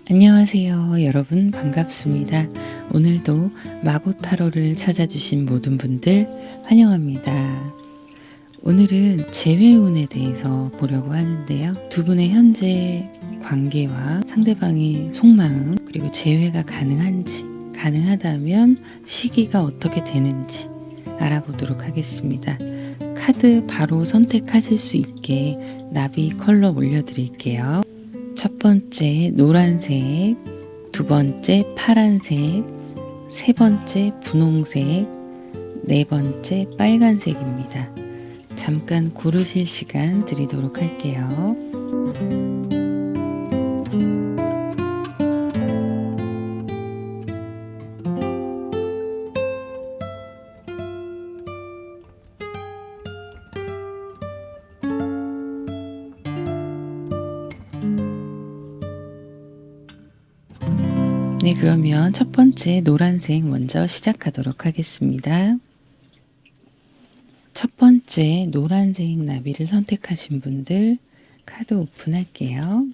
안녕하세요. 여러분 반갑습니다. 오늘도 마고타로를 찾아주신 모든 분들 환영합니다. 오늘은 재회운에 대해서 보려고 하는데요. 두 분의 현재 관계와 상대방의 속마음, 그리고 재회가 가능한지, 가능하다면 시기가 어떻게 되는지 알아보도록 하겠습니다. 카드 바로 선택하실 수 있게 나비 컬러 올려드릴게요. 첫 번째 노란색, 두 번째 파란색, 세 번째 분홍색, 네 번째 빨간색입니다. 잠깐 고르실 시간 드리도록 할게요. 네, 그러면 첫 번째 노란색 먼저 시작하도록 하겠습니다. 첫 번째 노란색 나비를 선택하신 분들 카드 오픈할게요.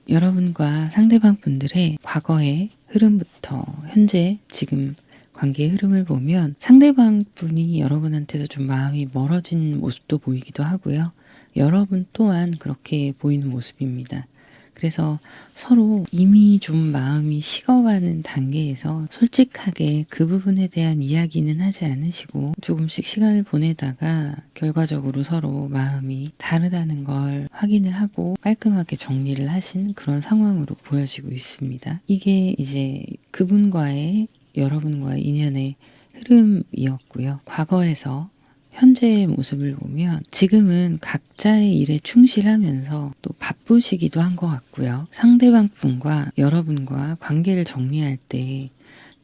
여러분과 상대방 분들의 과거의 흐름부터 현재 지금 관계의 흐름을 보면 상대방 분이 여러분한테도 좀 마음이 멀어진 모습도 보이기도 하고요. 여러분 또한 그렇게 보이는 모습입니다. 그래서 서로 이미 좀 마음이 식어가는 단계에서 솔직하게 그 부분에 대한 이야기는 하지 않으시고 조금씩 시간을 보내다가 결과적으로 서로 마음이 다르다는 걸 확인을 하고 깔끔하게 정리를 하신 그런 상황으로 보여지고 있습니다. 이게 이제 그분과의 여러분과의 인연의 흐름이었고요. 과거에서 현재의 모습을 보면 지금은 각자의 일에 충실하면서 또 바쁘시기도 한 것 같고요. 상대방 분과 여러분과 관계를 정리할 때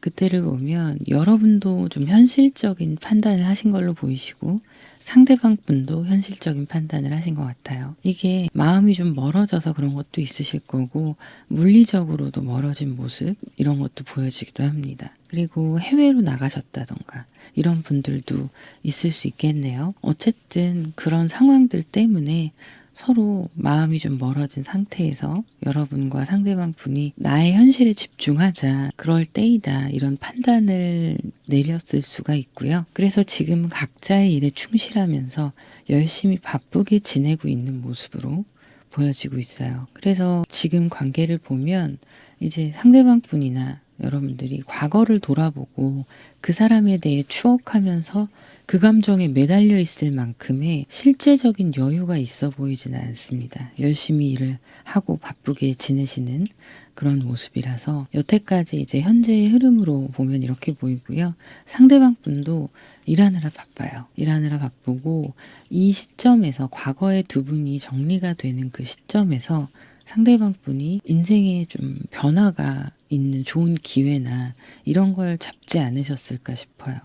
그때를 보면 여러분도 좀 현실적인 판단을 하신 걸로 보이시고 상대방 분도 현실적인 판단을 하신 것 같아요. 이게 마음이 좀 멀어져서 그런 것도 있으실 거고 물리적으로도 멀어진 모습 이런 것도 보여지기도 합니다. 그리고 해외로 나가셨다던가 이런 분들도 있을 수 있겠네요. 어쨌든 그런 상황들 때문에 서로 마음이 좀 멀어진 상태에서 여러분과 상대방 분이 나의 현실에 집중하자, 그럴 때이다, 이런 판단을 내렸을 수가 있고요. 그래서 지금 각자의 일에 충실하면서 열심히 바쁘게 지내고 있는 모습으로 보여지고 있어요. 그래서 지금 관계를 보면 이제 상대방 분이나 여러분들이 과거를 돌아보고 그 사람에 대해 추억하면서 그 감정에 매달려 있을 만큼의 실제적인 여유가 있어 보이지는 않습니다. 열심히 일을 하고 바쁘게 지내시는 그런 모습이라서 여태까지 이제 현재의 흐름으로 보면 이렇게 보이고요. 상대방 분도 일하느라 바빠요. 일하느라 바쁘고 이 시점에서 과거의 두 분이 정리가 되는 그 시점에서 상대방 분이 인생에 좀 변화가 있는 좋은 기회나 이런 걸 잡지 않으셨을까 싶어요.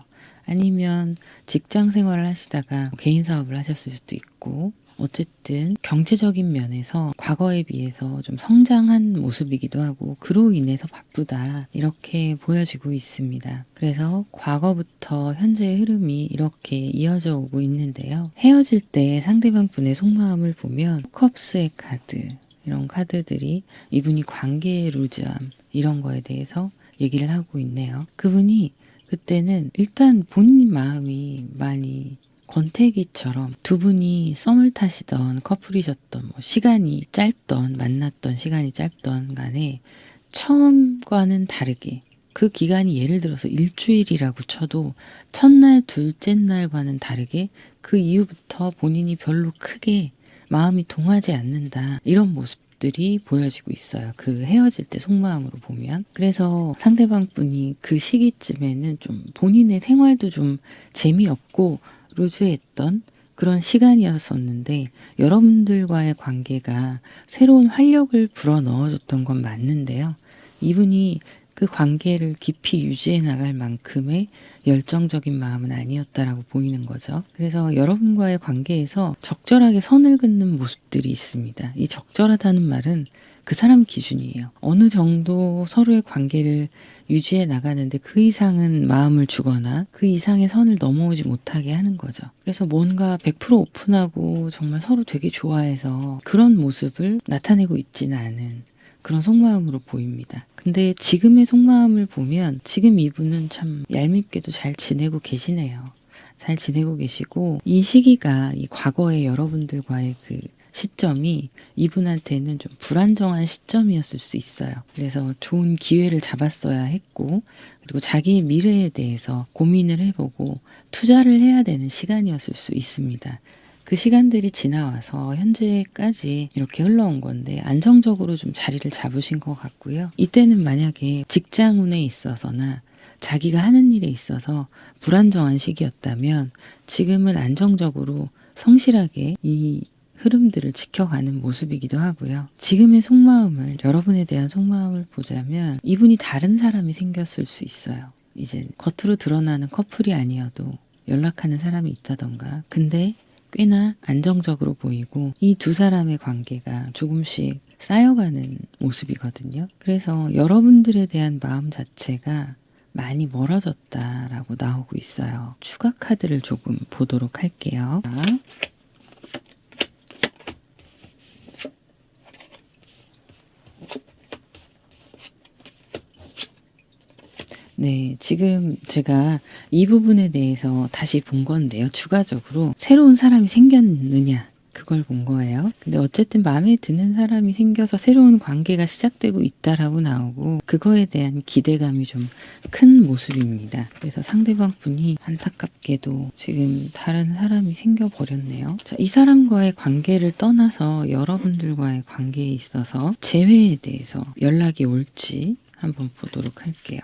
아니면 직장 생활을 하시다가 개인 사업을 하셨을 수도 있고 어쨌든 경제적인 면에서 과거에 비해서 좀 성장한 모습이기도 하고 그로 인해서 바쁘다 이렇게 보여지고 있습니다. 그래서 과거부터 현재의 흐름이 이렇게 이어져 오고 있는데요. 헤어질 때 상대방 분의 속마음을 보면 컵스의 카드 이런 카드들이 이분이 관계의 루즈함 이런 거에 대해서 얘기를 하고 있네요. 그분이 그때는 일단 본인 마음이 많이 권태기처럼 두 분이 썸을 타시던 커플이셨던 시간이 짧던 만났던 시간이 짧던 간에 처음과는 다르게 그 기간이 예를 들어서 일주일이라고 쳐도 첫날 둘째 날과는 다르게 그 이후부터 본인이 별로 크게 마음이 동하지 않는다 이런 모습들이 보여지고 있어요. 그 헤어질 때 속마음으로 보면. 그래서 상대방 분이 그 시기쯤에는 좀 본인의 생활도 좀 재미없고 루즈했던 그런 시간이었었는데 여러분들과의 관계가 새로운 활력을 불어넣어줬던 건 맞는데요. 이분이 그 관계를 깊이 유지해 나갈 만큼의 열정적인 마음은 아니었다라고 보이는 거죠. 그래서 여러분과의 관계에서 적절하게 선을 긋는 모습들이 있습니다. 이 적절하다는 말은 그 사람 기준이에요. 어느 정도 서로의 관계를 유지해 나가는데 그 이상은 마음을 주거나 그 이상의 선을 넘어오지 못하게 하는 거죠. 그래서 뭔가 100% 오픈하고 정말 서로 되게 좋아해서 그런 모습을 나타내고 있지는 않은 그런 속마음으로 보입니다. 근데 지금의 속마음을 보면 지금 이분은 참 얄밉게도 잘 지내고 계시네요. 잘 지내고 계시고 이 시기가 이 과거의 여러분들과의 그 시점이 이분한테는 좀 불안정한 시점이었을 수 있어요. 그래서 좋은 기회를 잡았어야 했고 그리고 자기의 미래에 대해서 고민을 해보고 투자를 해야 되는 시간이었을 수 있습니다. 그 시간들이 지나와서 현재까지 이렇게 흘러온 건데 안정적으로 좀 자리를 잡으신 것 같고요. 이때는 만약에 직장운에 있어서나 자기가 하는 일에 있어서 불안정한 시기였다면 지금은 안정적으로 성실하게 이 흐름들을 지켜가는 모습이기도 하고요. 지금의 속마음을 여러분에 대한 속마음을 보자면 이분이 다른 사람이 생겼을 수 있어요. 이제 겉으로 드러나는 커플이 아니어도 연락하는 사람이 있다던가 근데 꽤나 안정적으로 보이고 이 두 사람의 관계가 조금씩 쌓여가는 모습이거든요. 그래서 여러분들에 대한 마음 자체가 많이 멀어졌다라고 나오고 있어요. 추가 카드를 조금 보도록 할게요. 네, 지금 제가 이 부분에 대해서 다시 본 건데요. 추가적으로 새로운 사람이 생겼느냐 그걸 본 거예요. 근데 어쨌든 마음에 드는 사람이 생겨서 새로운 관계가 시작되고 있다라고 나오고 그거에 대한 기대감이 좀 큰 모습입니다. 그래서 상대방 분이 안타깝게도 지금 다른 사람이 생겨버렸네요. 자, 이 사람과의 관계를 떠나서 여러분들과의 관계에 있어서 재회에 대해서 연락이 올지 한번 보도록 할게요.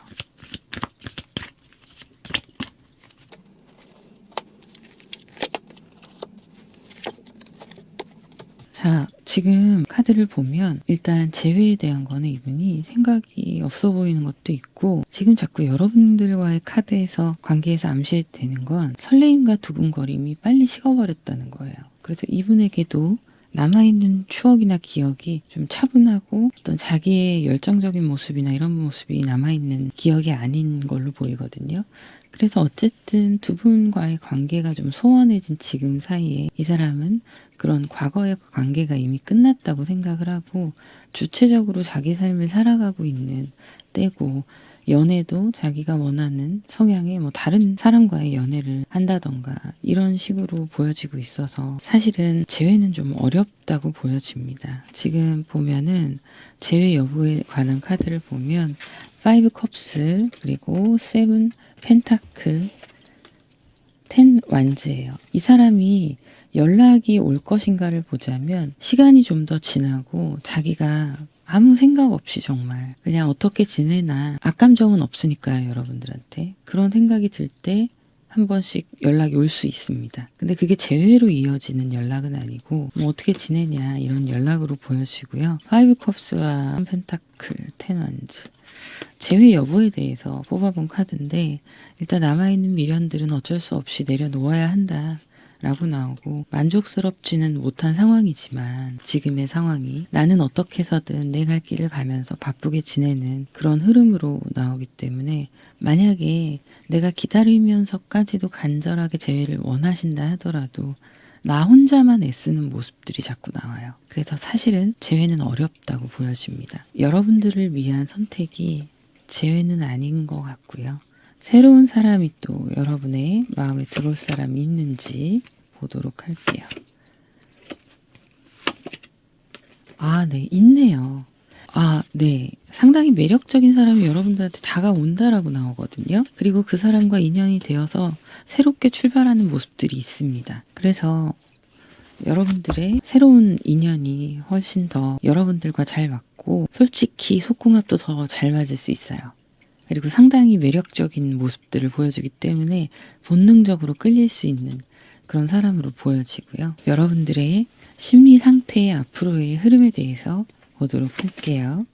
자, 지금 카드를 보면 일단 재회에 대한 거는 이분이 생각이 없어 보이는 것도 있고 지금 자꾸 여러분들과의 카드에서 관계에서 암시되는 건 설레임과 두근거림이 빨리 식어버렸다는 거예요. 그래서 이분에게도 남아있는 추억이나 기억이 좀 차분하고 어떤 자기의 열정적인 모습이나 이런 모습이 남아있는 기억이 아닌 걸로 보이거든요. 그래서 어쨌든 두 분과의 관계가 좀 소원해진 지금 사이에 이 사람은 그런 과거의 관계가 이미 끝났다고 생각을 하고 주체적으로 자기 삶을 살아가고 있는 때고 연애도 자기가 원하는 성향의 다른 사람과의 연애를 한다던가 이런 식으로 보여지고 있어서 사실은 재회는 좀 어렵다고 보여집니다. 지금 보면은 재회 여부에 관한 카드를 보면 5 컵스 그리고 7 펜타클 10 완즈예요. 이 사람이 연락이 올 것인가를 보자면 시간이 좀 더 지나고 자기가 아무 생각 없이 정말 그냥 어떻게 지내나 악감정은 없으니까요. 여러분들한테. 그런 생각이 들 때 한 번씩 연락이 올 수 있습니다. 근데 그게 재회로 이어지는 연락은 아니고 어떻게 지내냐 이런 연락으로 보여지고요. 5 컵스와 펜타클 10 완즈 재회 여부에 대해서 뽑아본 카드인데 일단 남아있는 미련들은 어쩔 수 없이 내려놓아야 한다 라고 나오고 만족스럽지는 못한 상황이지만 지금의 상황이 나는 어떻게 해서든 내 갈 길을 가면서 바쁘게 지내는 그런 흐름으로 나오기 때문에 만약에 내가 기다리면서까지도 간절하게 재회를 원하신다 하더라도 나 혼자만 애쓰는 모습들이 자꾸 나와요. 그래서 사실은 재회는 어렵다고 보여집니다. 여러분들을 위한 선택이 재회는 아닌 것 같고요. 새로운 사람이 또 여러분의 마음에 들어올 사람이 있는지 보도록 할게요. 네, 있네요. 네. 상당히 매력적인 사람이 여러분들한테 다가온다라고 나오거든요. 그리고 그 사람과 인연이 되어서 새롭게 출발하는 모습들이 있습니다. 그래서 여러분들의 새로운 인연이 훨씬 더 여러분들과 잘 맞고 솔직히 속궁합도 더 잘 맞을 수 있어요. 그리고 상당히 매력적인 모습들을 보여주기 때문에 본능적으로 끌릴 수 있는 그런 사람으로 보여지고요. 여러분들의 심리 상태의 앞으로의 흐름에 대해서 보도록 할게요.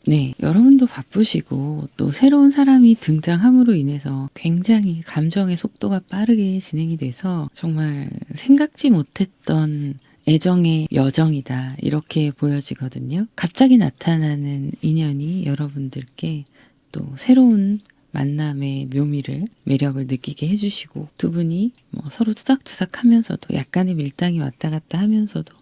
네, 여러분도 바쁘시고 또 새로운 사람이 등장함으로 인해서 굉장히 감정의 속도가 빠르게 진행이 돼서 정말 생각지 못했던 애정의 여정이다 이렇게 보여지거든요. 갑자기 나타나는 인연이 여러분들께 또 새로운 만남의 묘미를 매력을 느끼게 해주시고 두 분이 서로 투닥투닥 하면서도 약간의 밀당이 왔다 갔다 하면서도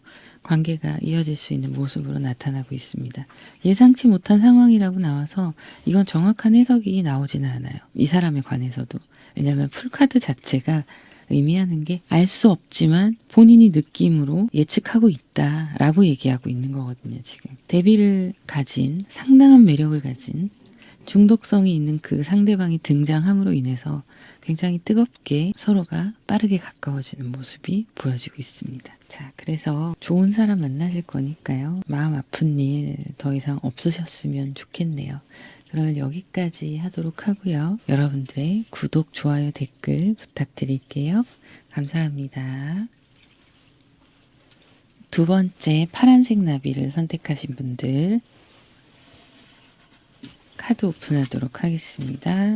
관계가 이어질 수 있는 모습으로 나타나고 있습니다. 예상치 못한 상황이라고 나와서 이건 정확한 해석이 나오지는 않아요. 이 사람에 관해서도. 왜냐하면 풀카드 자체가 의미하는 게 알 수 없지만 본인이 느낌으로 예측하고 있다라고 얘기하고 있는 거거든요. 지금 대비를 가진 상당한 매력을 가진 중독성이 있는 그 상대방이 등장함으로 인해서 굉장히 뜨겁게 서로가 빠르게 가까워지는 모습이 보여지고 있습니다. 자, 그래서 좋은 사람 만나실 거니까요. 마음 아픈 일 더 이상 없으셨으면 좋겠네요. 그러면 여기까지 하도록 하고요. 여러분들의 구독, 좋아요, 댓글 부탁드릴게요. 감사합니다. 두 번째 파란색 나비를 선택하신 분들 카드 오픈하도록 하겠습니다.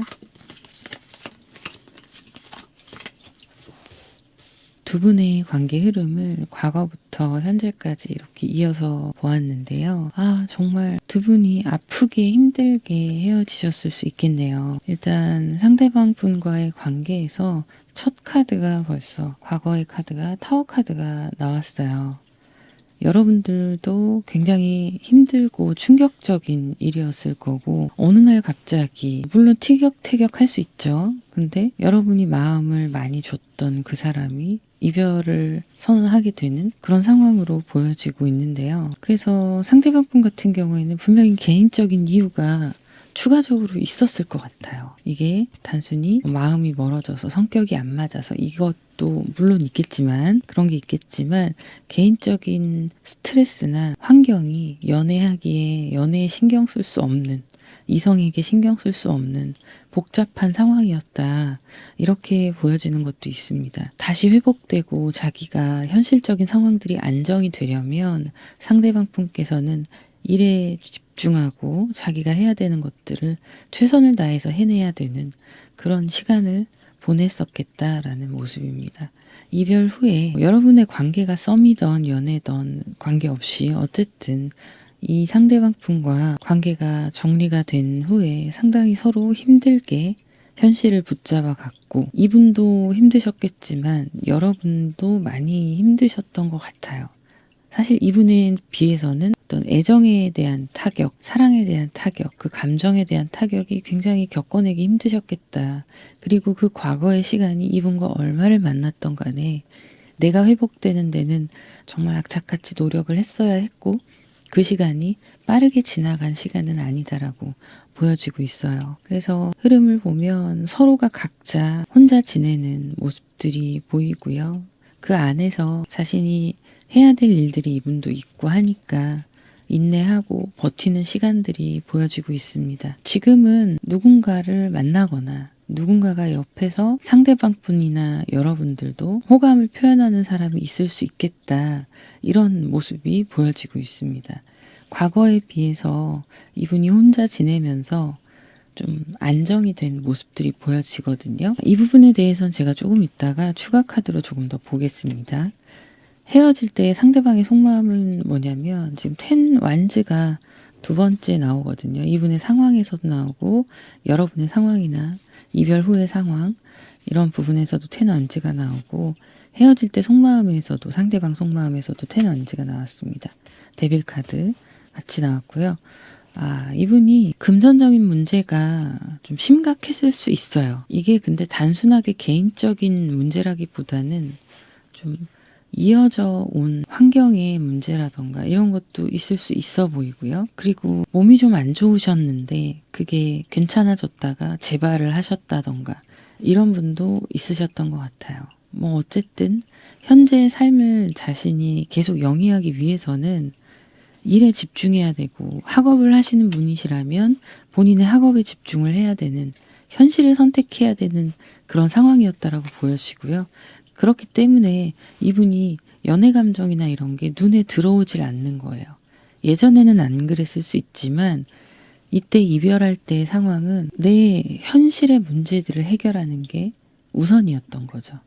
두 분의 관계 흐름을 과거부터 현재까지 이렇게 이어서 보았는데요. 정말 두 분이 아프게 힘들게 헤어지셨을 수 있겠네요. 일단 상대방 분과의 관계에서 첫 카드가 벌써 과거의 카드가 타워 카드가 나왔어요. 여러분들도 굉장히 힘들고 충격적인 일이었을 거고 어느 날 갑자기 물론 티격태격할 수 있죠. 근데 여러분이 마음을 많이 줬던 그 사람이 이별을 선언하게 되는 그런 상황으로 보여지고 있는데요. 그래서 상대방 분 같은 경우에는 분명히 개인적인 이유가 추가적으로 있었을 것 같아요. 이게 단순히 마음이 멀어져서 성격이 안 맞아서 이것도 물론 있겠지만 그런 게 있겠지만 개인적인 스트레스나 환경이 연애에 신경 쓸 수 없는 이성에게 신경 쓸 수 없는 복잡한 상황이었다. 이렇게 보여지는 것도 있습니다. 다시 회복되고 자기가 현실적인 상황들이 안정이 되려면 상대방 분께서는 일에 집중하고 자기가 해야 되는 것들을 최선을 다해서 해내야 되는 그런 시간을 보냈었겠다라는 모습입니다. 이별 후에 여러분의 관계가 썸이던 연애던 관계없이 어쨌든 이 상대방 분과 관계가 정리가 된 후에 상당히 서로 힘들게 현실을 붙잡아 갔고 이분도 힘드셨겠지만 여러분도 많이 힘드셨던 것 같아요. 사실 이분에 비해서는 어떤 애정에 대한 타격, 사랑에 대한 타격, 그 감정에 대한 타격이 굉장히 겪어내기 힘드셨겠다. 그리고 그 과거의 시간이 이분과 얼마를 만났던 간에 내가 회복되는 데는 정말 악착같이 노력을 했어야 했고 그 시간이 빠르게 지나간 시간은 아니다라고 보여지고 있어요. 그래서 흐름을 보면 서로가 각자 혼자 지내는 모습들이 보이고요. 그 안에서 자신이 해야 될 일들이 이분도 있고 하니까 인내하고 버티는 시간들이 보여지고 있습니다. 지금은 누군가를 만나거나 누군가가 옆에서 상대방 분이나 여러분들도 호감을 표현하는 사람이 있을 수 있겠다. 이런 모습이 보여지고 있습니다. 과거에 비해서 이분이 혼자 지내면서 좀 안정이 된 모습들이 보여지거든요. 이 부분에 대해서는 제가 조금 이따가 추가 카드로 조금 더 보겠습니다. 헤어질 때 상대방의 속마음은 뭐냐면 지금 텐 완즈가 두 번째 나오거든요. 이분의 상황에서도 나오고 여러분의 상황이나 이별 후의 상황 이런 부분에서도 텐 완즈가 나오고 헤어질 때 속마음에서도 상대방 속마음에서도 텐 완즈가 나왔습니다. 데빌 카드 같이 나왔고요. 이분이 금전적인 문제가 좀 심각했을 수 있어요. 이게 근데 단순하게 개인적인 문제라기보다는 좀 이어져 온 환경의 문제라던가 이런 것도 있을 수 있어 보이고요. 그리고 몸이 좀 안 좋으셨는데 그게 괜찮아졌다가 재발을 하셨다던가 이런 분도 있으셨던 것 같아요. 뭐 어쨌든 현재의 삶을 자신이 계속 영위하기 위해서는 일에 집중해야 되고 학업을 하시는 분이시라면 본인의 학업에 집중을 해야 되는 현실을 선택해야 되는 그런 상황이었다라고 보여지고요. 그렇기 때문에 이분이 연애 감정이나 이런 게 눈에 들어오질 않는 거예요. 예전에는 안 그랬을 수 있지만 이때 이별할 때의 상황은 내 현실의 문제들을 해결하는 게 우선이었던 거죠.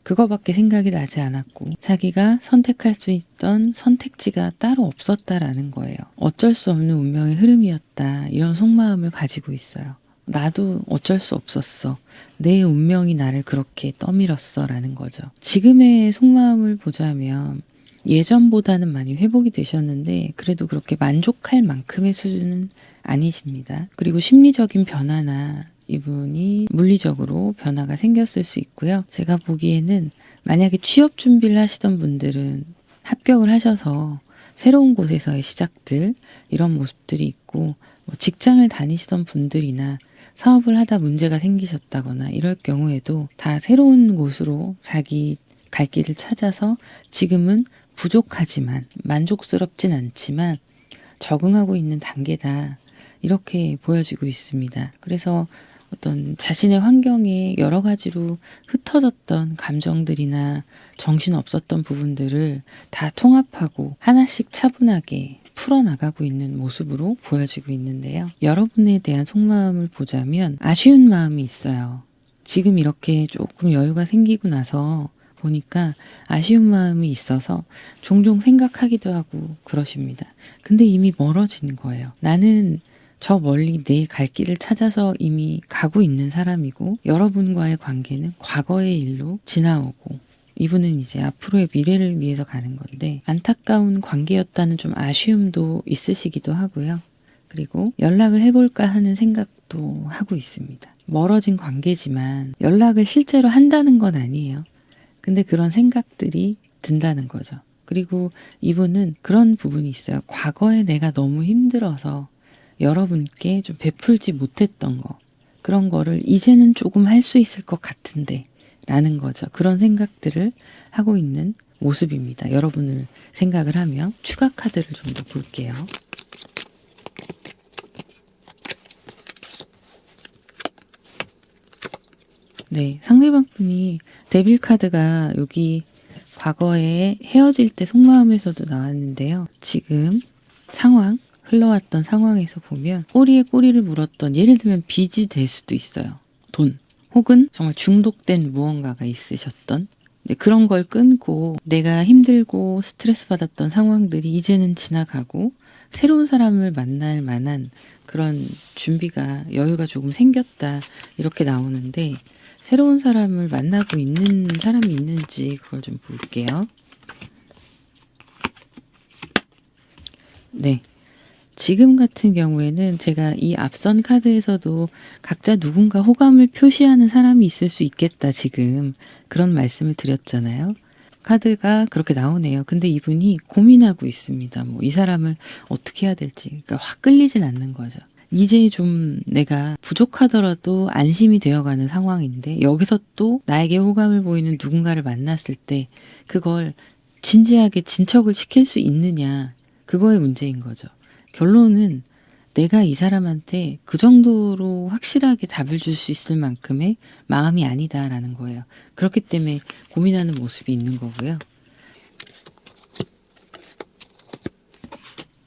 그거밖에 생각이 나지 않았고 자기가 선택할 수 있던 선택지가 따로 없었다라는 거예요. 어쩔 수 없는 운명의 흐름이었다. 이런 속마음을 가지고 있어요. 나도 어쩔 수 없었어. 내 운명이 나를 그렇게 떠밀었어 라는 거죠. 지금의 속마음을 보자면 예전보다는 많이 회복이 되셨는데 그래도 그렇게 만족할 만큼의 수준은 아니십니다. 그리고 심리적인 변화나 이분이 물리적으로 변화가 생겼을 수 있고요. 제가 보기에는 만약에 취업 준비를 하시던 분들은 합격을 하셔서 새로운 곳에서의 시작들 이런 모습들이 있고 뭐 직장을 다니시던 분들이나 사업을 하다 문제가 생기셨다거나 이럴 경우에도 다 새로운 곳으로 자기 갈 길을 찾아서 지금은 부족하지만 만족스럽진 않지만 적응하고 있는 단계다. 이렇게 보여지고 있습니다. 그래서 어떤 자신의 환경에 여러 가지로 흩어졌던 감정들이나 정신 없었던 부분들을 다 통합하고 하나씩 차분하게 풀어나가고 있는 모습으로 보여지고 있는데요. 여러분에 대한 속마음을 보자면 아쉬운 마음이 있어요. 지금 이렇게 조금 여유가 생기고 나서 보니까 아쉬운 마음이 있어서 종종 생각하기도 하고 그러십니다. 근데 이미 멀어진 거예요. 나는 저 멀리 내 갈 길을 찾아서 이미 가고 있는 사람이고 여러분과의 관계는 과거의 일로 지나오고 이분은 이제 앞으로의 미래를 위해서 가는 건데 안타까운 관계였다는 좀 아쉬움도 있으시기도 하고요. 그리고 연락을 해볼까 하는 생각도 하고 있습니다. 멀어진 관계지만 연락을 실제로 한다는 건 아니에요. 근데 그런 생각들이 든다는 거죠. 그리고 이분은 그런 부분이 있어요. 과거에 내가 너무 힘들어서 여러분께 좀 베풀지 못했던 거 그런 거를 이제는 조금 할 수 있을 것 같은데 라는 거죠. 그런 생각들을 하고 있는 모습입니다. 여러분을 생각을 하며 추가 카드를 좀 더 볼게요. 네, 상대방 분이 데빌 카드가 여기 과거에 헤어질 때 속마음에서도 나왔는데요. 지금 상황, 흘러왔던 상황에서 보면 꼬리에 꼬리를 물었던 예를 들면 빚이 될 수도 있어요. 돈 혹은 정말 중독된 무언가가 있으셨던 그런 걸 끊고 내가 힘들고 스트레스 받았던 상황들이 이제는 지나가고 새로운 사람을 만날 만한 그런 준비가 여유가 조금 생겼다 이렇게 나오는데 새로운 사람을 만나고 있는 사람이 있는지 그걸 좀 볼게요. 네. 지금 같은 경우에는 제가 이 앞선 카드에서도 각자 누군가 호감을 표시하는 사람이 있을 수 있겠다 지금 그런 말씀을 드렸잖아요. 카드가 그렇게 나오네요. 근데 이분이 고민하고 있습니다. 뭐 이 사람을 어떻게 해야 될지 그러니까 확 끌리진 않는 거죠. 이제 좀 내가 부족하더라도 안심이 되어가는 상황인데 여기서 또 나에게 호감을 보이는 누군가를 만났을 때 그걸 진지하게 진척을 시킬 수 있느냐 그거의 문제인 거죠. 결론은 내가 이 사람한테 그 정도로 확실하게 답을 줄 수 있을 만큼의 마음이 아니다라는 거예요. 그렇기 때문에 고민하는 모습이 있는 거고요.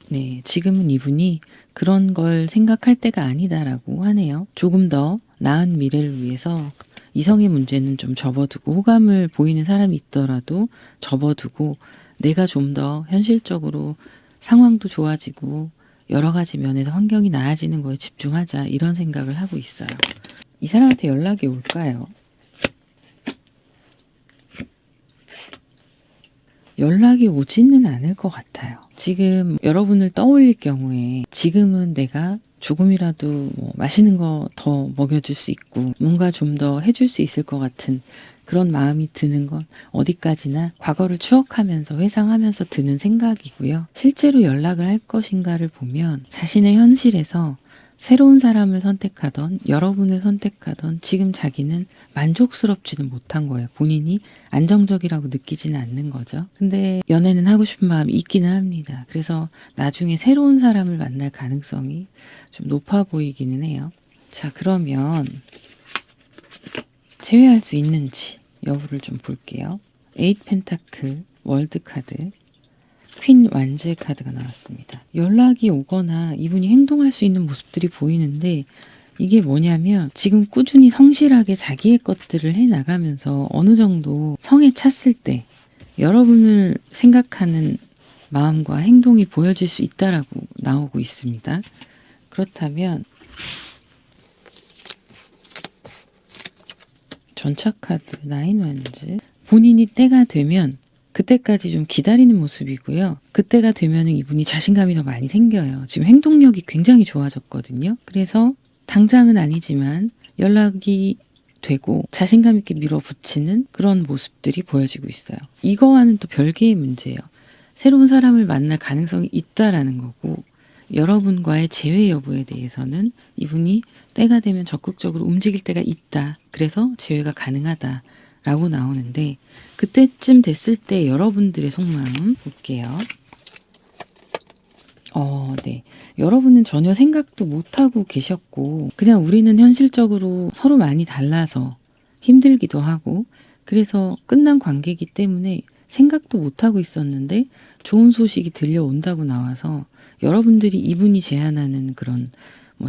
네, 지금은 이분이 그런 걸 생각할 때가 아니다라고 하네요. 조금 더 나은 미래를 위해서 이성의 문제는 좀 접어두고 호감을 보이는 사람이 있더라도 접어두고 내가 좀 더 현실적으로 상황도 좋아지고 여러 가지 면에서 환경이 나아지는 거에 집중하자 이런 생각을 하고 있어요. 이 사람한테 연락이 올까요? 연락이 오지는 않을 것 같아요. 지금 여러분을 떠올릴 경우에 지금은 내가 조금이라도 맛있는 거 더 먹여줄 수 있고 뭔가 좀 더 해줄 수 있을 것 같은 그런 마음이 드는 건 어디까지나 과거를 추억하면서 회상하면서 드는 생각이고요. 실제로 연락을 할 것인가를 보면 자신의 현실에서 새로운 사람을 선택하던 여러분을 선택하던 지금 자기는 만족스럽지는 못한 거예요. 본인이 안정적이라고 느끼지는 않는 거죠. 근데 연애는 하고 싶은 마음이 있기는 합니다. 그래서 나중에 새로운 사람을 만날 가능성이 좀 높아 보이기는 해요. 자, 그러면 제외할 수 있는지 여부를 좀 볼게요. 8 펜타클 월드 카드, 퀸 완즈 카드가 나왔습니다. 연락이 오거나 이분이 행동할 수 있는 모습들이 보이는데 이게 뭐냐면 지금 꾸준히 성실하게 자기의 것들을 해나가면서 어느 정도 성에 찼을 때 여러분을 생각하는 마음과 행동이 보여질 수 있다라고 나오고 있습니다. 그렇다면 전차 카드 9 완즈, 본인이 때가 되면 그때까지 좀 기다리는 모습이고요. 그때가 되면 이분이 자신감이 더 많이 생겨요. 지금 행동력이 굉장히 좋아졌거든요. 그래서 당장은 아니지만 연락이 되고 자신감 있게 밀어붙이는 그런 모습들이 보여지고 있어요. 이거와는 또 별개의 문제예요. 새로운 사람을 만날 가능성이 있다라는 거고 여러분과의 재회 여부에 대해서는 이분이 때가 되면 적극적으로 움직일 때가 있다. 그래서 재회가 가능하다. 라고 나오는데 그때쯤 됐을 때 여러분들의 속마음 볼게요. 네. 여러분은 전혀 생각도 못하고 계셨고 그냥 우리는 현실적으로 서로 많이 달라서 힘들기도 하고 그래서 끝난 관계이기 때문에 생각도 못하고 있었는데 좋은 소식이 들려온다고 나와서 여러분들이 이분이 제안하는 그런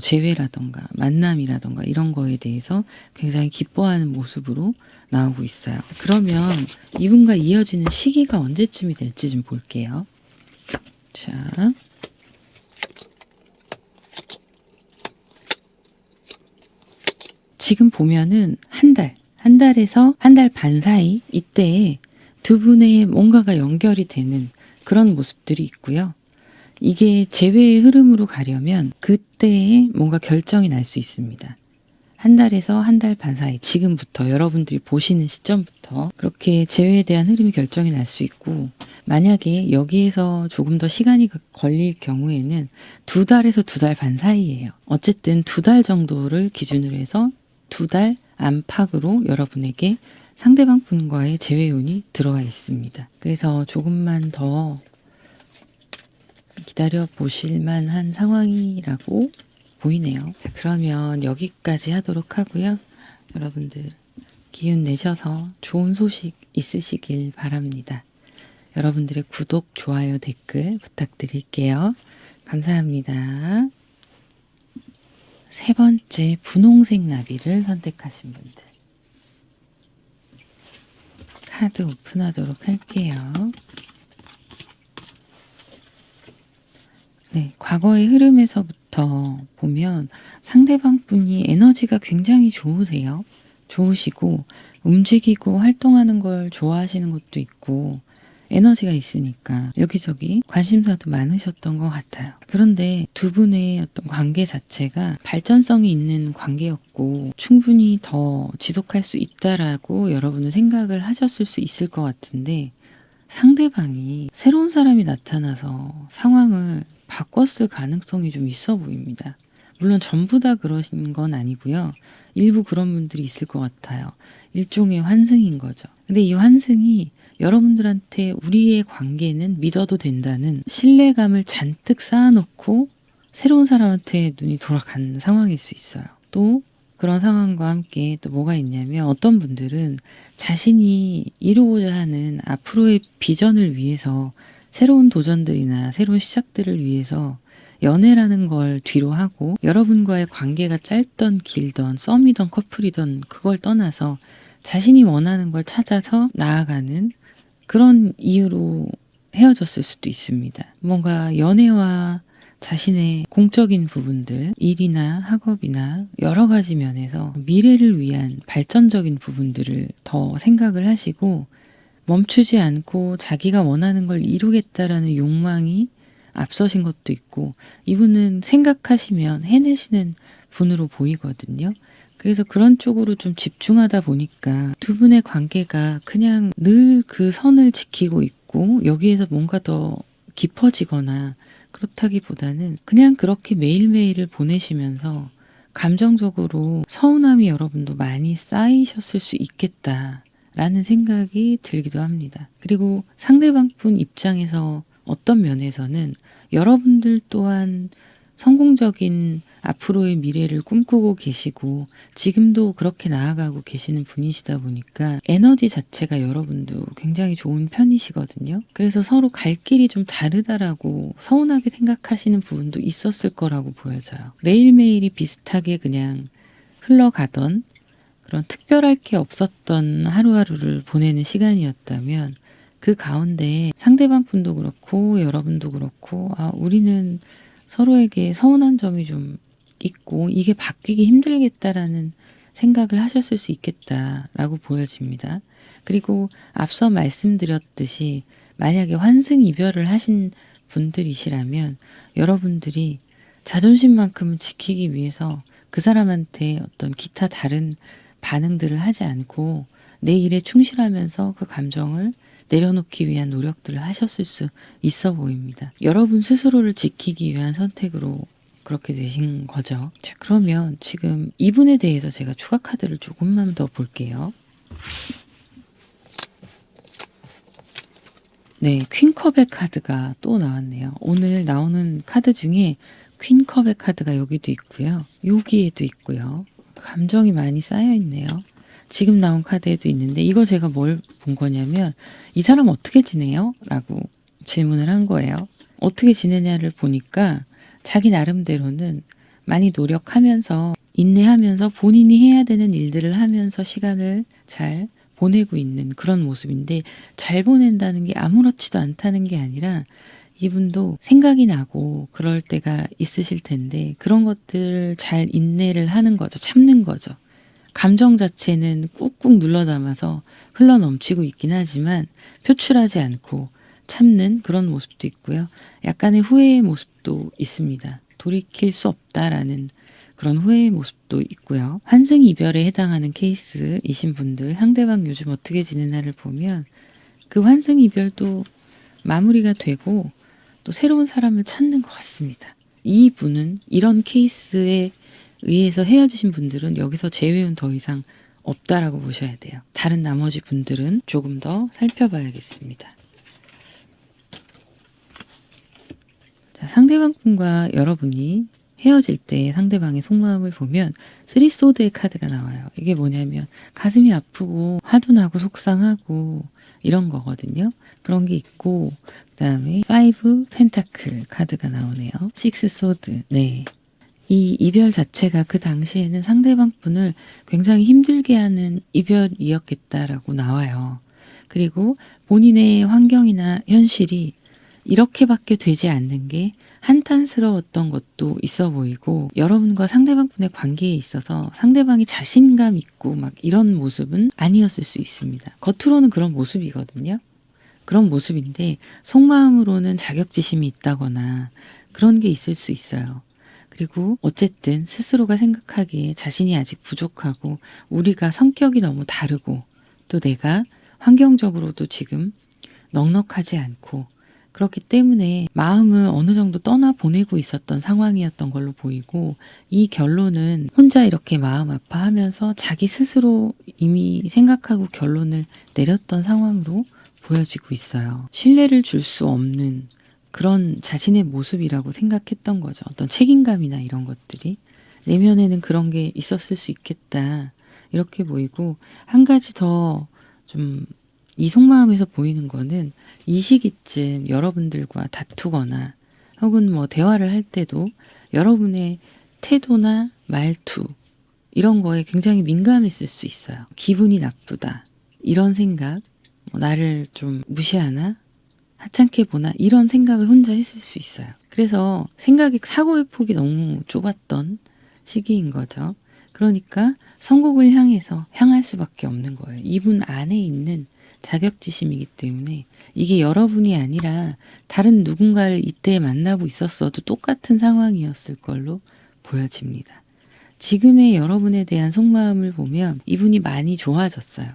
재회라던가 만남이라던가 이런 거에 대해서 굉장히 기뻐하는 모습으로 나오고 있어요. 그러면 이분과 이어지는 시기가 언제쯤이 될지 좀 볼게요. 자, 지금 보면은 한 달에서 한 달 반 사이 이때에 두 분의 뭔가가 연결이 되는 그런 모습들이 있고요. 이게 재회의 흐름으로 가려면 그때에 뭔가 결정이 날 수 있습니다. 한 달에서 한 달 반 사이, 지금부터 여러분들이 보시는 시점부터 그렇게 재회에 대한 흐름이 결정이 날 수 있고 만약에 여기에서 조금 더 시간이 걸릴 경우에는 2달에서 2달 반 사이예요. 어쨌든 2달 정도를 기준으로 해서 2달 안팎으로 여러분에게 상대방 분과의 재회운이 들어와 있습니다. 그래서 조금만 더 기다려 보실 만한 상황이라고 보이네요. 자, 그러면 여기까지 하도록 하고요. 여러분들 기운 내셔서 좋은 소식 있으시길 바랍니다. 여러분들의 구독, 좋아요, 댓글 부탁드릴게요. 감사합니다. 세 번째 분홍색 나비를 선택하신 분들 카드 오픈하도록 할게요. 네, 과거의 흐름에서부터 보면 상대방 분이 에너지가 굉장히 좋으세요. 좋으시고 움직이고 활동하는 걸 좋아하시는 것도 있고 에너지가 있으니까 여기저기 관심사도 많으셨던 것 같아요. 그런데 두 분의 어떤 관계 자체가 발전성이 있는 관계였고 충분히 더 지속할 수 있다라고 여러분은 생각을 하셨을 수 있을 것 같은데 상대방이 새로운 사람이 나타나서 상황을 바꿨을 가능성이 좀 있어 보입니다. 물론 전부 다 그러신 건 아니고요. 일부 그런 분들이 있을 것 같아요. 일종의 환승인 거죠. 근데 이 환승이 여러분들한테 우리의 관계는 믿어도 된다는 신뢰감을 잔뜩 쌓아놓고 새로운 사람한테 눈이 돌아간 상황일 수 있어요. 또 그런 상황과 함께 또 뭐가 있냐면 어떤 분들은 자신이 이루고자 하는 앞으로의 비전을 위해서 새로운 도전들이나 새로운 시작들을 위해서 연애라는 걸 뒤로 하고 여러분과의 관계가 짧던 길던 썸이던 커플이던 그걸 떠나서 자신이 원하는 걸 찾아서 나아가는 그런 이유로 헤어졌을 수도 있습니다. 뭔가 연애와 자신의 공적인 부분들, 일이나 학업이나 여러 가지 면에서 미래를 위한 발전적인 부분들을 더 생각을 하시고 멈추지 않고 자기가 원하는 걸 이루겠다라는 욕망이 앞서신 것도 있고 이분은 생각하시면 해내시는 분으로 보이거든요. 그래서 그런 쪽으로 좀 집중하다 보니까 두 분의 관계가 그냥 늘 그 선을 지키고 있고 여기에서 뭔가 더 깊어지거나 그렇다기보다는 그냥 그렇게 매일매일을 보내시면서 감정적으로 서운함이 여러분도 많이 쌓이셨을 수 있겠다라는 생각이 들기도 합니다. 그리고 상대방 분 입장에서 어떤 면에서는 여러분들 또한 성공적인 앞으로의 미래를 꿈꾸고 계시고 지금도 그렇게 나아가고 계시는 분이시다 보니까 에너지 자체가 여러분도 굉장히 좋은 편이시거든요. 그래서 서로 갈 길이 좀 다르다라고 서운하게 생각하시는 부분도 있었을 거라고 보여져요. 매일매일이 비슷하게 그냥 흘러가던 그런 특별할 게 없었던 하루하루를 보내는 시간이었다면 그 가운데 상대방 분도 그렇고 여러분도 그렇고 우리는 서로에게 서운한 점이 좀 있고 이게 바뀌기 힘들겠다라는 생각을 하셨을 수 있겠다라고 보여집니다. 그리고 앞서 말씀드렸듯이 만약에 환승 이별을 하신 분들이시라면 여러분들이 자존심만큼은 지키기 위해서 그 사람한테 어떤 기타 다른 반응들을 하지 않고 내 일에 충실하면서 그 감정을 내려놓기 위한 노력들을 하셨을 수 있어 보입니다. 여러분 스스로를 지키기 위한 선택으로 그렇게 되신 거죠. 자, 그러면 지금 이분에 대해서 제가 추가 카드를 조금만 더 볼게요. 네, 퀸컵의 카드가 또 나왔네요. 오늘 나오는 카드 중에 퀸컵의 카드가 여기도 있고요. 여기에도 있고요. 감정이 많이 쌓여 있네요. 지금 나온 카드에도 있는데 이거 제가 뭘 본 거냐면 이 사람 어떻게 지내요? 라고 질문을 한 거예요. 어떻게 지내냐를 보니까 자기 나름대로는 많이 노력하면서 인내하면서 본인이 해야 되는 일들을 하면서 시간을 잘 보내고 있는 그런 모습인데 잘 보낸다는 게 아무렇지도 않다는 게 아니라 이분도 생각이 나고 그럴 때가 있으실 텐데 그런 것들을 잘 인내를 하는 거죠. 참는 거죠. 감정 자체는 꾹꾹 눌러 담아서 흘러 넘치고 있긴 하지만 표출하지 않고 참는 그런 모습도 있고요. 약간의 후회의 모습도 있습니다. 돌이킬 수 없다라는 그런 후회의 모습도 있고요. 환승 이별에 해당하는 케이스이신 분들 상대방 요즘 어떻게 지내나를 보면 그 환승 이별도 마무리가 되고 또 새로운 사람을 찾는 것 같습니다. 이 분은 이런 케이스에 의해서 헤어지신 분들은 여기서 재회는 더 이상 없다라고 보셔야 돼요. 다른 나머지 분들은 조금 더 살펴봐야겠습니다. 자, 상대방 분과 여러분이 헤어질 때 상대방의 속마음을 보면 쓰리소드의 카드가 나와요. 이게 뭐냐면 가슴이 아프고 화도 나고 속상하고 이런 거거든요. 그런 게 있고 그다음에 5 펜타클 카드가 나오네요. 6 소드. 네. 이 이별 자체가 그 당시에는 상대방 분을 굉장히 힘들게 하는 이별이었겠다라고 나와요. 그리고 본인의 환경이나 현실이 이렇게밖에 되지 않는 게 한탄스러웠던 것도 있어 보이고 여러분과 상대방 분의 관계에 있어서 상대방이 자신감 있고 막 이런 모습은 아니었을 수 있습니다. 겉으로는 그런 모습이거든요. 그런 모습인데 속마음으로는 자격지심이 있다거나 그런 게 있을 수 있어요. 그리고 어쨌든 스스로가 생각하기에 자신이 아직 부족하고 우리가 성격이 너무 다르고 또 내가 환경적으로도 지금 넉넉하지 않고 그렇기 때문에 마음을 어느 정도 떠나보내고 있었던 상황이었던 걸로 보이고 이 결론은 혼자 이렇게 마음 아파하면서 자기 스스로 이미 생각하고 결론을 내렸던 상황으로 보여지고 있어요. 신뢰를 줄 수 없는 그런 자신의 모습이라고 생각했던 거죠. 어떤 책임감이나 이런 것들이 내면에는 그런 게 있었을 수 있겠다 이렇게 보이고 한 가지 더 좀 이 속마음에서 보이는 거는 이 시기쯤 여러분들과 다투거나 혹은 뭐 대화를 할 때도 여러분의 태도나 말투 이런 거에 굉장히 민감했을 수 있어요. 기분이 나쁘다 이런 생각 나를 좀 무시하나 하찮게 보나 이런 생각을 혼자 했을 수 있어요. 그래서 사고의 폭이 너무 좁았던 시기인 거죠. 그러니까 성공을 향할 수밖에 없는 거예요. 이분 안에 있는 자격지심이기 때문에 이게 여러분이 아니라 다른 누군가를 이때 만나고 있었어도 똑같은 상황이었을 걸로 보여집니다. 지금의 여러분에 대한 속마음을 보면 이분이 많이 좋아졌어요.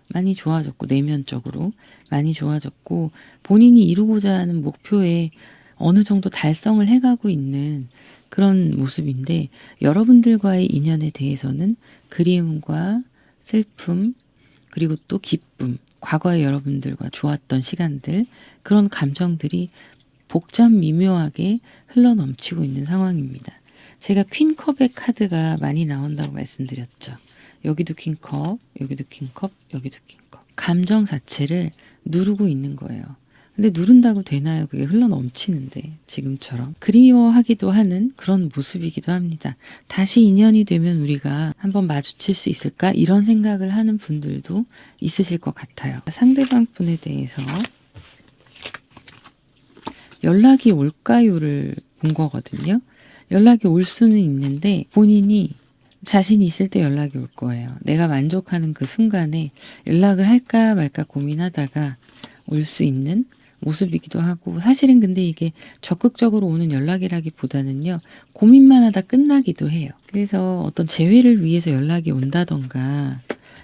많이 좋아졌고 내면적으로 많이 좋아졌고 본인이 이루고자 하는 목표에 어느 정도 달성을 해가고 있는 그런 모습인데 여러분들과의 인연에 대해서는 그리움과 슬픔 그리고 또 기쁨, 과거에 여러분들과 좋았던 시간들 그런 감정들이 복잡 미묘하게 흘러넘치고 있는 상황입니다. 제가 퀸컵의 카드가 많이 나온다고 말씀드렸죠. 여기도 퀸컵, 여기도 퀸컵, 여기도 퀸컵. 감정 자체를 누르고 있는 거예요. 근데 누른다고 되나요? 그게 흘러넘치는데 지금처럼 그리워하기도 하는 그런 모습이기도 합니다. 다시 인연이 되면 우리가 한번 마주칠 수 있을까? 이런 생각을 하는 분들도 있으실 것 같아요. 상대방 분에 대해서 연락이 올까요를 본 거거든요. 연락이 올 수는 있는데 본인이 자신이 있을 때 연락이 올 거예요. 내가 만족하는 그 순간에 연락을 할까 말까 고민하다가 올 수 있는 모습이기도 하고 사실은 근데 이게 적극적으로 오는 연락이라기보다는요. 고민만 하다 끝나기도 해요. 그래서 어떤 재회를 위해서 연락이 온다던가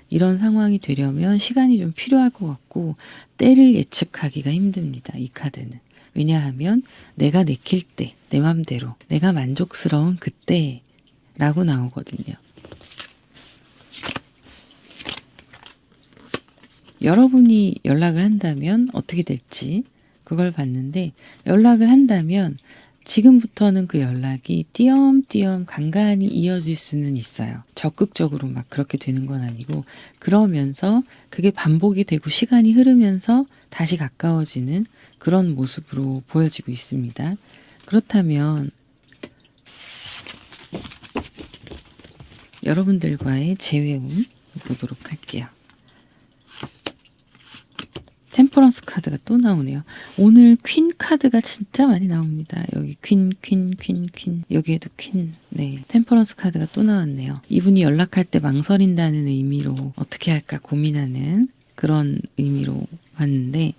이런 상황이 되려면 시간이 좀 필요할 것 같고 때를 예측하기가 힘듭니다. 이 카드는. 왜냐하면 내가 내킬 때, 내 맘대로, 내가 만족스러운 그때라고 나오거든요. 여러분이 연락을 한다면 어떻게 될지 그걸 봤는데 연락을 한다면 지금부터는 그 연락이 띄엄띄엄 간간히 이어질 수는 있어요. 적극적으로 막 그렇게 되는 건 아니고 그러면서 그게 반복이 되고 시간이 흐르면서 다시 가까워지는 그런 모습으로 보여지고 있습니다. 그렇다면 여러분들과의 재회운 보도록 할게요. 템퍼런스 카드가 또 나오네요. 오늘 퀸 카드가 진짜 많이 나옵니다. 여기 퀸. 여기에도 퀸. 네. 템퍼런스 카드가 또 나왔네요. 이분이 연락할 때 망설인다는 의미로 어떻게 할까 고민하는 그런 의미로 봤는데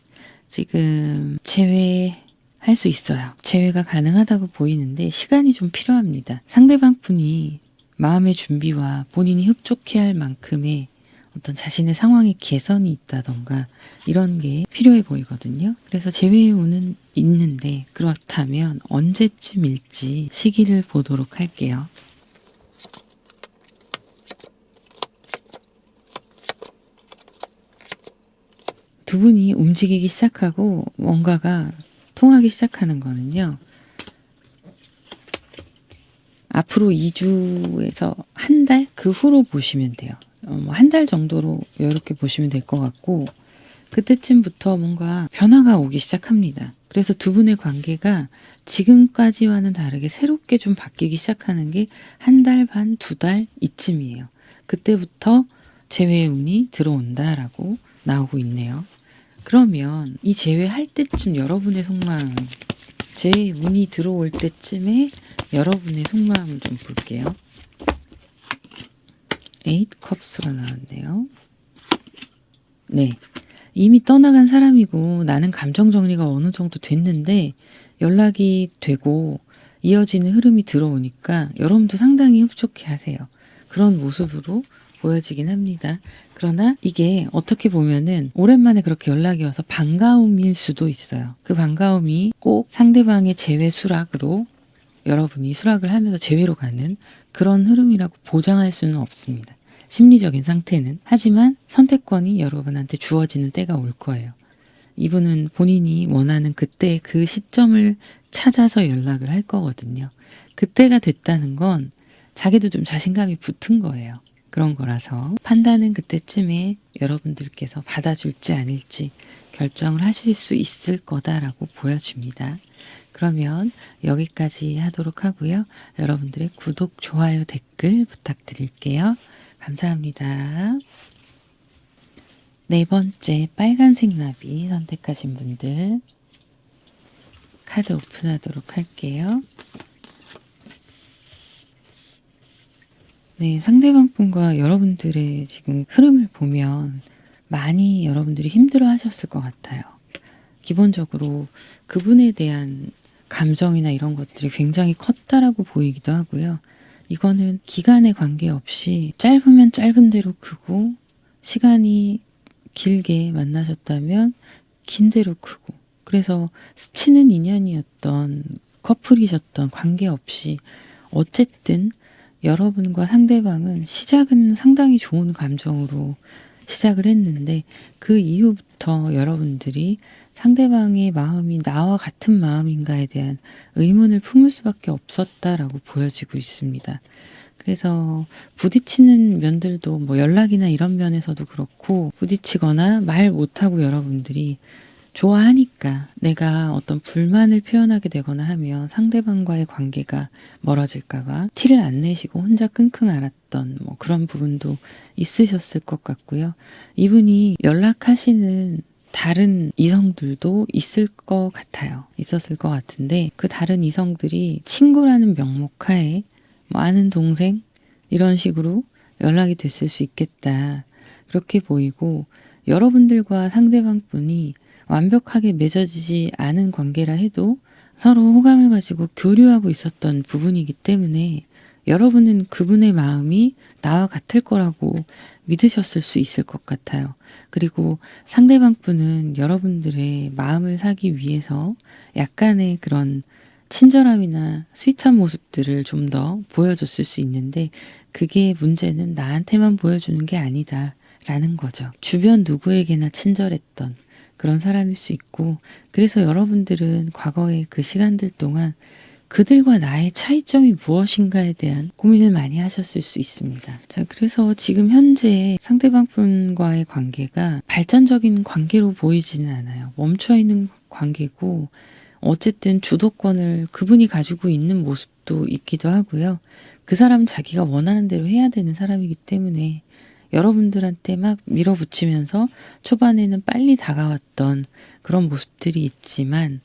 지금 재회할 수 있어요. 재회가 가능하다고 보이는데 시간이 좀 필요합니다. 상대방 분이 마음의 준비와 본인이 흡족해할 만큼의 어떤 자신의 상황에 개선이 있다던가 이런 게 필요해 보이거든요. 그래서 재회운은 있는데 그렇다면 언제쯤일지 시기를 보도록 할게요. 두 분이 움직이기 시작하고 뭔가가 통하기 시작하는 거는요. 앞으로 2주에서 한 달 그 후로 보시면 돼요. 한 달 정도로 이렇게 보시면 될 것 같고 그때쯤부터 뭔가 변화가 오기 시작합니다. 그래서 두 분의 관계가 지금까지와는 다르게 새롭게 좀 바뀌기 시작하는 게 한 달 반, 2달 이쯤이에요. 그때부터 재회의 운이 들어온다라고 나오고 있네요. 그러면 이 재회할 때쯤 여러분의 속마음, 제 운이 들어올 때쯤에 여러분의 속마음을 좀 볼게요. 8 컵스가 나왔네요. 네. 이미 떠나간 사람이고 나는 감정 정리가 어느 정도 됐는데 연락이 되고 이어지는 흐름이 들어오니까 여러분도 상당히 흡족해 하세요. 그런 모습으로 보여지긴 합니다. 그러나 이게 어떻게 보면은 오랜만에 그렇게 연락이 와서 반가움일 수도 있어요. 그 반가움이 꼭 상대방의 재회 수락으로 여러분이 수락을 하면서 재회로 가는 그런 흐름이라고 보장할 수는 없습니다. 심리적인 상태는. 하지만 선택권이 여러분한테 주어지는 때가 올 거예요. 이분은 본인이 원하는 그때 그 시점을 찾아서 연락을 할 거거든요. 그때가 됐다는 건 자기도 좀 자신감이 붙은 거예요. 그런 거라서 판단은 그때쯤에 여러분들께서 받아줄지 아닐지 결정을 하실 수 있을 거다라고 보여집니다. 그러면 여기까지 하도록 하고요. 여러분들의 구독, 좋아요, 댓글 부탁드릴게요. 감사합니다. 네 번째 빨간색 나비 선택하신 분들 카드 오픈하도록 할게요. 네, 상대방 분과 여러분들의 지금 흐름을 보면 많이 여러분들이 힘들어 하셨을 것 같아요. 기본적으로 그분에 대한 감정이나 이런 것들이 굉장히 컸다라고 보이기도 하고요. 이거는 기간에 관계없이 짧으면 짧은 대로 크고, 시간이 길게 만나셨다면 긴 대로 크고, 그래서 스치는 인연이었던 커플이셨던 관계없이 어쨌든 여러분과 상대방은 시작은 상당히 좋은 감정으로 시작을 했는데, 그 이후부터 여러분들이 상대방의 마음이 나와 같은 마음인가에 대한 의문을 품을 수밖에 없었다라고 보여지고 있습니다. 그래서 부딪히는 면들도 뭐 연락이나 이런 면에서도 그렇고, 부딪히거나 말 못하고 여러분들이 좋아하니까 내가 어떤 불만을 표현하게 되거나 하면 상대방과의 관계가 멀어질까봐 티를 안 내시고 혼자 끙끙 앓았던 뭐 그런 부분도 있으셨을 것 같고요. 이분이 연락하시는 다른 이성들도 있을 것 같아요. 있었을 것 같은데, 그 다른 이성들이 친구라는 명목하에 뭐 아는 동생 이런 식으로 연락이 됐을 수 있겠다, 그렇게 보이고, 여러분들과 상대방 분이 완벽하게 맺어지지 않은 관계라 해도 서로 호감을 가지고 교류하고 있었던 부분이기 때문에 여러분은 그분의 마음이 나와 같을 거라고 믿으셨을 수 있을 것 같아요. 그리고 상대방 분은 여러분들의 마음을 사기 위해서 약간의 그런 친절함이나 스윗한 모습들을 좀 더 보여줬을 수 있는데, 그게 문제는 나한테만 보여주는 게 아니다 라는 거죠. 주변 누구에게나 친절했던 그런 사람일 수 있고, 그래서 여러분들은 과거의 그 시간들 동안 그들과 나의 차이점이 무엇인가에 대한 고민을 많이 하셨을 수 있습니다. 자, 그래서 지금 현재 상대방 분과의 관계가 발전적인 관계로 보이지는 않아요. 멈춰있는 관계고, 어쨌든 주도권을 그분이 가지고 있는 모습도 있기도 하고요. 그 사람은 자기가 원하는 대로 해야 되는 사람이기 때문에 여러분들한테 막 밀어붙이면서 초반에는 빨리 다가왔던 그런 모습들이 있지만,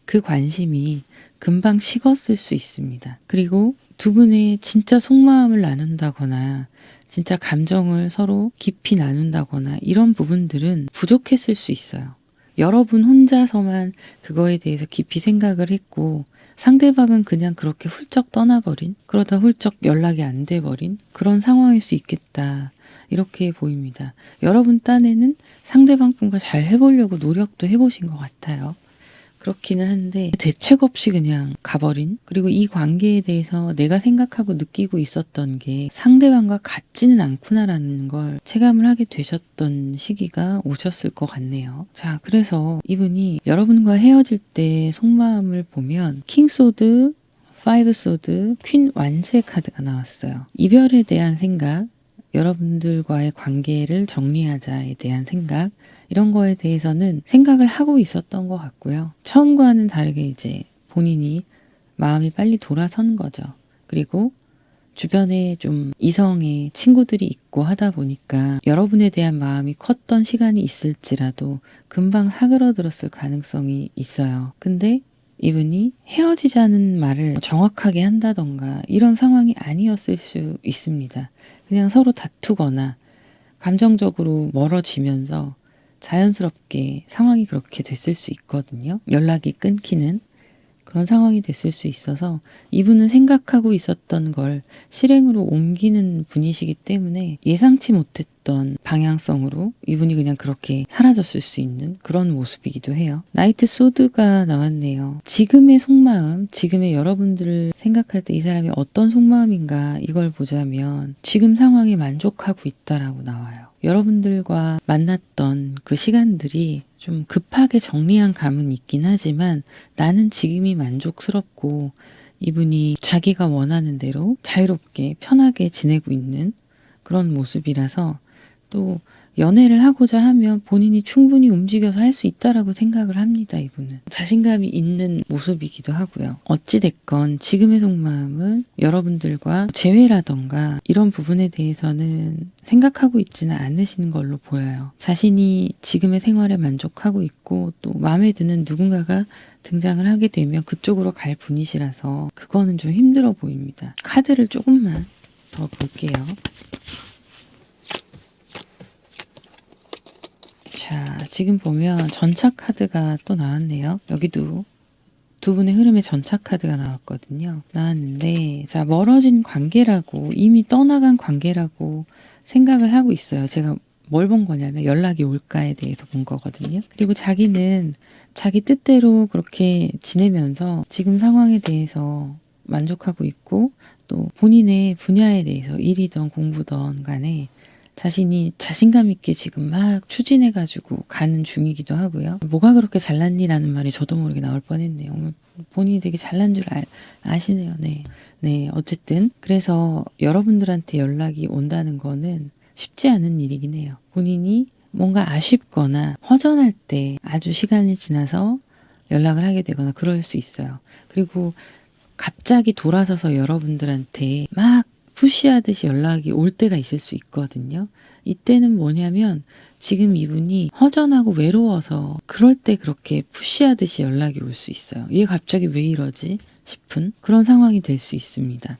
그 관심이 금방 식었을 수 있습니다. 그리고 두 분의 진짜 속마음을 나눈다거나 진짜 감정을 서로 깊이 나눈다거나 이런 부분들은 부족했을 수 있어요. 여러분 혼자서만 그거에 대해서 깊이 생각을 했고, 상대방은 그냥 그렇게 훌쩍 떠나버린, 그러다 훌쩍 연락이 안 돼버린 그런 상황일 수 있겠다, 이렇게 보입니다. 여러분 딴에는 상대방 분과 잘 해보려고 노력도 해보신 것 같아요. 그렇기는 한데 대책 없이 그냥 가버린, 그리고 이 관계에 대해서 내가 생각하고 느끼고 있었던 게 상대방과 같지는 않구나라는 걸 체감을 하게 되셨던 시기가 오셨을 것 같네요. 자, 그래서 이분이 여러분과 헤어질 때 속마음을 보면 킹소드, 파이브 소드, 퀸 완제 카드가 나왔어요. 이별에 대한 생각, 여러분들과의 관계를 정리하자에 대한 생각, 이런 거에 대해서는 생각을 하고 있었던 것 같고요. 처음과는 다르게 이제 본인이 마음이 빨리 돌아서는 거죠. 그리고 주변에 좀 이성의 친구들이 있고 하다 보니까 여러분에 대한 마음이 컸던 시간이 있을지라도 금방 사그러들었을 가능성이 있어요. 근데 이분이 헤어지자는 말을 정확하게 한다던가 이런 상황이 아니었을 수 있습니다. 그냥 서로 다투거나 감정적으로 멀어지면서 자연스럽게 상황이 그렇게 됐을 수 있거든요. 연락이 끊기는 그런 상황이 됐을 수 있어서 이분은 생각하고 있었던 걸 실행으로 옮기는 분이시기 때문에 예상치 못했던 방향성으로 이분이 그냥 그렇게 사라졌을 수 있는 그런 모습이기도 해요. 나이트 소드가 나왔네요. 지금의 속마음, 지금의 여러분들을 생각할 때 이 사람이 어떤 속마음인가 이걸 보자면 지금 상황에 만족하고 있다라고 나와요. 여러분들과 만났던 그 시간들이 좀 급하게 정리한 감은 있긴 하지만 나는 지금이 만족스럽고 이분이 자기가 원하는 대로 자유롭게 편하게 지내고 있는 그런 모습이라서, 또 연애를 하고자 하면 본인이 충분히 움직여서 할 수 있다라고 생각을 합니다. 이분은 자신감이 있는 모습이기도 하고요. 어찌됐건 지금의 속마음은 여러분들과 재회라던가 이런 부분에 대해서는 생각하고 있지는 않으시는 걸로 보여요. 자신이 지금의 생활에 만족하고 있고 또 마음에 드는 누군가가 등장을 하게 되면 그쪽으로 갈 분이시라서 그거는 좀 힘들어 보입니다. 카드를 조금만 더 볼게요. 자, 지금 보면 전차 카드가 또 나왔네요. 여기도 두 분의 흐름에 전차 카드가 나왔는데, 자, 멀어진 관계라고, 이미 떠나간 관계라고 생각을 하고 있어요. 제가 뭘 본 거냐면 연락이 올까에 대해서 본 거거든요. 그리고 자기는 자기 뜻대로 그렇게 지내면서 지금 상황에 대해서 만족하고 있고, 또 본인의 분야에 대해서 일이든 공부든 간에 자신이 자신감 있게 지금 막 추진해가지고 가는 중이기도 하고요. 뭐가 그렇게 잘났니라는 말이 저도 모르게 나올 뻔했네요. 본인이 되게 잘난 줄 아시네요. 네. 네, 어쨌든 그래서 여러분들한테 연락이 온다는 거는 쉽지 않은 일이긴 해요. 본인이 뭔가 아쉽거나 허전할 때 아주 시간이 지나서 연락을 하게 되거나 그럴 수 있어요. 그리고 갑자기 돌아서서 여러분들한테 막 푸시하듯이 연락이 올 때가 있을 수 있거든요. 이때는 뭐냐면 지금 이분이 허전하고 외로워서 그럴 때 그렇게 푸시하듯이 연락이 올 수 있어요. 얘 갑자기 왜 이러지 싶은 그런 상황이 될 수 있습니다.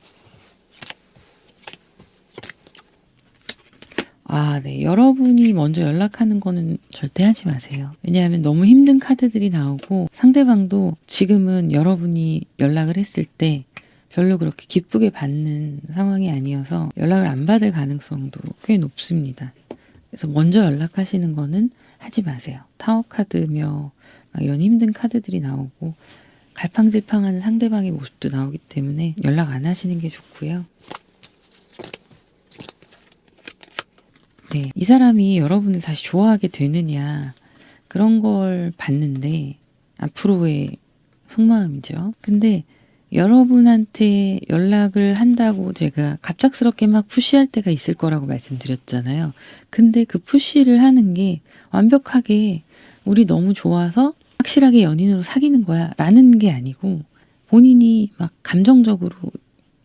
아, 네. 여러분이 먼저 연락하는 거는 절대 하지 마세요. 왜냐하면 너무 힘든 카드들이 나오고 상대방도 지금은 여러분이 연락을 했을 때 별로 그렇게 기쁘게 받는 상황이 아니어서 연락을 안 받을 가능성도 꽤 높습니다. 그래서 먼저 연락하시는 거는 하지 마세요. 타워 카드며 막 이런 힘든 카드들이 나오고 갈팡질팡하는 상대방의 모습도 나오기 때문에 연락 안 하시는 게 좋고요. 네, 이 사람이 여러분을 다시 좋아하게 되느냐 그런 걸 봤는데 앞으로의 속마음이죠. 근데 여러분한테 연락을 한다고 제가 갑작스럽게 막 푸시할 때가 있을 거라고 말씀드렸잖아요. 근데 그 푸시를 하는 게 완벽하게 우리 너무 좋아서 확실하게 연인으로 사귀는 거야 라는 게 아니고 본인이 막 감정적으로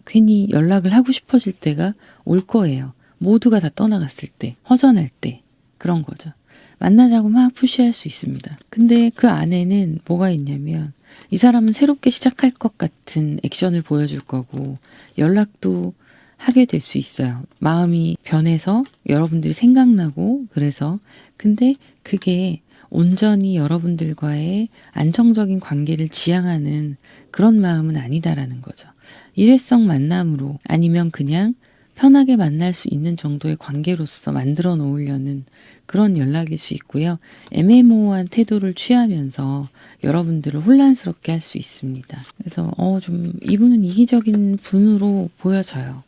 괜히 연락을 하고 싶어질 때가 올 거예요. 모두가 다 떠나갔을 때, 허전할 때 그런 거죠. 만나자고 막 푸시할 수 있습니다. 근데 그 안에는 뭐가 있냐면 이 사람은 새롭게 시작할 것 같은 액션을 보여줄 거고 연락도 하게 될 수 있어요. 마음이 변해서 여러분들이 생각나고 그래서 근데 그게 온전히 여러분들과의 안정적인 관계를 지향하는 그런 마음은 아니다라는 거죠. 일회성 만남으로 아니면 그냥 편하게 만날 수 있는 정도의 관계로서 만들어 놓으려는 그런 연락일 수 있고요. 애매모호한 태도를 취하면서 여러분들을 혼란스럽게 할 수 있습니다. 그래서 좀 이분은 이기적인 분으로 보여져요.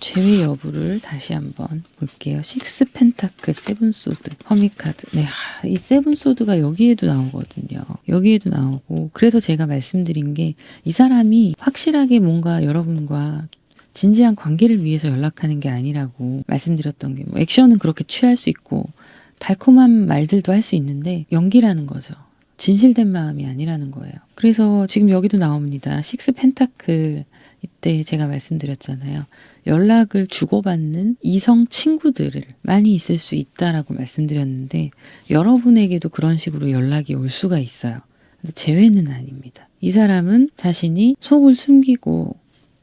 제외 여부를 다시 한번 볼게요. 식스 펜타클, 세븐 소드, 허미카드. 네, 이 세븐 소드가 여기에도 나오거든요. 여기에도 나오고 그래서 제가 말씀드린 게 이 사람이 확실하게 뭔가 여러분과 진지한 관계를 위해서 연락하는 게 아니라고 말씀드렸던 게 뭐 액션은 그렇게 취할 수 있고 달콤한 말들도 할 수 있는데 연기라는 거죠. 진실된 마음이 아니라는 거예요. 그래서 지금 여기도 나옵니다. 식스 펜타클 이때 제가 말씀드렸잖아요. 연락을 주고받는 이성 친구들을 많이 있을 수 있다라고 말씀드렸는데 여러분에게도 그런 식으로 연락이 올 수가 있어요. 근데 제외는 아닙니다. 이 사람은 자신이 속을 숨기고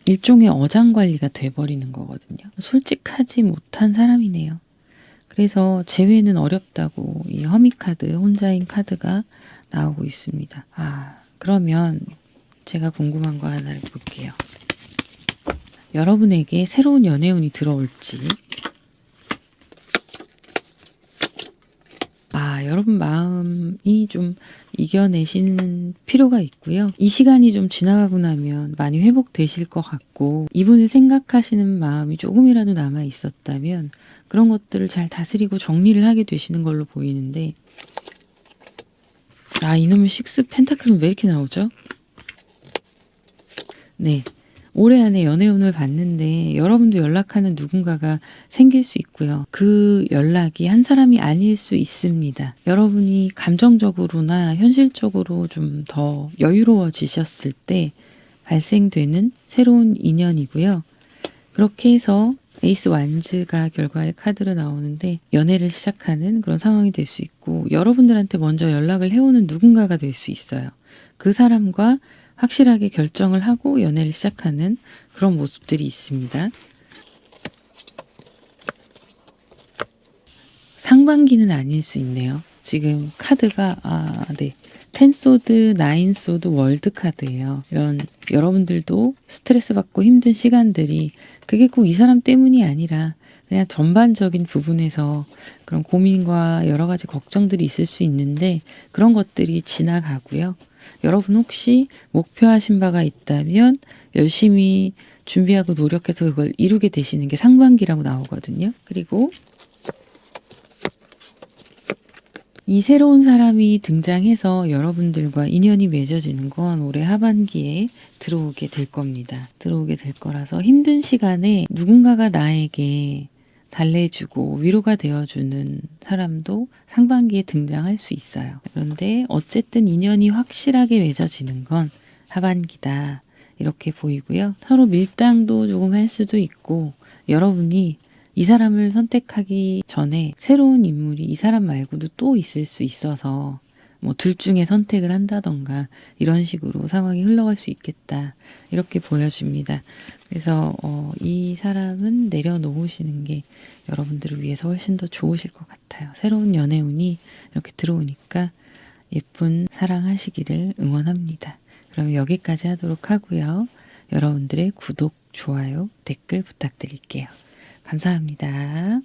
일종의 어장관리가 돼버리는 거거든요. 솔직하지 못한 사람이네요. 그래서 재회는 어렵다고 이 허미카드, 혼자인 카드가 나오고 있습니다. 그러면 제가 궁금한 거 하나를 볼게요. 여러분에게 새로운 연애운이 들어올지. 여러분 마음이 좀 이겨내시는 필요가 있고요. 이 시간이 좀 지나가고 나면 많이 회복되실 것 같고 이분을 생각하시는 마음이 조금이라도 남아 있었다면 그런 것들을 잘 다스리고 정리를 하게 되시는 걸로 보이는데 이놈의 식스 펜타클은 왜 이렇게 나오죠? 네. 올해 안에 연애운을 봤는데 여러분도 연락하는 누군가가 생길 수 있고요. 그 연락이 한 사람이 아닐 수 있습니다. 여러분이 감정적으로나 현실적으로 좀 더 여유로워지셨을 때 발생되는 새로운 인연이고요. 그렇게 해서 에이스 완즈가 결과의 카드로 나오는데 연애를 시작하는 그런 상황이 될 수 있고 여러분들한테 먼저 연락을 해오는 누군가가 될 수 있어요. 그 사람과 확실하게 결정을 하고 연애를 시작하는 그런 모습들이 있습니다. 상반기는 아닐 수 있네요. 지금 카드가 네. 10소드, 9소드 월드 카드예요. 이런 여러분들도 스트레스 받고 힘든 시간들이 그게 꼭 이 사람 때문이 아니라 그냥 전반적인 부분에서 그런 고민과 여러 가지 걱정들이 있을 수 있는데 그런 것들이 지나가고요. 여러분 혹시 목표하신 바가 있다면 열심히 준비하고 노력해서 그걸 이루게 되시는 게 상반기라고 나오거든요. 그리고 이 새로운 사람이 등장해서 여러분들과 인연이 맺어지는 건 올해 하반기에 들어오게 될 겁니다. 들어오게 될 거라서 힘든 시간에 누군가가 나에게 달래주고 위로가 되어주는 사람도 상반기에 등장할 수 있어요. 그런데 어쨌든 인연이 확실하게 맺어지는 건 하반기다. 이렇게 보이고요. 서로 밀당도 조금 할 수도 있고 여러분이 이 사람을 선택하기 전에 새로운 인물이 이 사람 말고도 또 있을 수 있어서 뭐 둘 중에 선택을 한다던가 이런 식으로 상황이 흘러갈 수 있겠다. 이렇게 보여집니다. 그래서 이 사람은 내려놓으시는 게 여러분들을 위해서 훨씬 더 좋으실 것 같아요. 새로운 연애운이 이렇게 들어오니까 예쁜 사랑하시기를 응원합니다. 그럼 여기까지 하도록 하고요. 여러분들의 구독, 좋아요, 댓글 부탁드릴게요. 감사합니다.